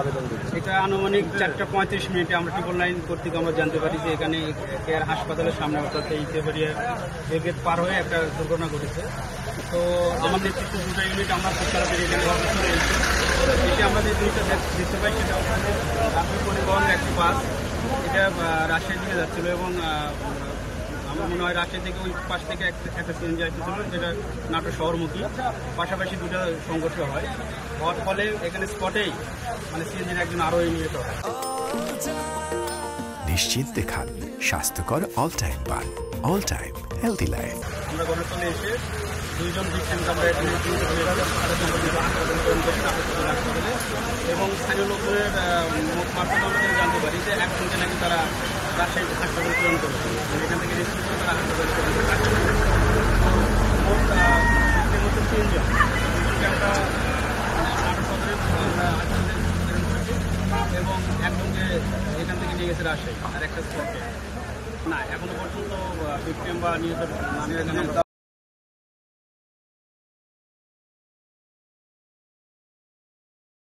আবেদন দিয়েছে? এটা আনুমানিক 4:35 আমরা 999 কর্তৃক আমরা জানতে পারি যে এখানে কেয়ার হাসপাতালের সামনে অর্থাৎ এই তেবাড়িয়া গেট পার হয়ে একটা দুর্ঘটনা ঘটেছে। তো আমার নেতৃত্বে দুটো ইউনিট আমরা খুব তাড়াতাড়ি এখানে চলে এসেছি। এটি আমরা যে জিনিসটা দেখতে পাই সেটা হচ্ছে রাজ্য পরিবহনের একটি বাস, এটা রাজশাহীর দিকে যাচ্ছিল এবং আমার মনে হয় রাজশাহী থেকে ওই পাশ থেকে একটা সিএনজি আসতেছিল যেটা নাটোর শহরমুখী, পাশাপাশি দুটো সংঘর্ষ হয়। হওয়ার ফলে এখানে স্পটেই মানে সিএনজির একজন আরোহী নিহত হয়। নিশ্চিন্তে খান স্বাস্থ্যকর অল টাইম পান, অল টাইম হেলদি লাইফ। আমরা ঘটনাস্থলে এসে দুইজন ভিকটিমকে আমরা এখানে এবং স্থানীয় লোকদের মুখ মারফত আমরা জানতে পারি যে একজনকে নাকি তারা রাজশাহী হাসপাতালে প্রেরণ করেছে, এখান থেকে রেস্কিউ করে তারা হাসপাতালে প্রেরণ করে। মোট ভিকটিম হচ্ছে 3 জন, আমরা নাটোর সদরে আমরা হাসপাতালে প্রেরণ করেছি এবং একজনকে এখান থেকে নিয়ে গেছে রাজশাহী আর একটা স্পটে। না, এখনো পর্যন্ত ভিকটিম বা নিহত মানে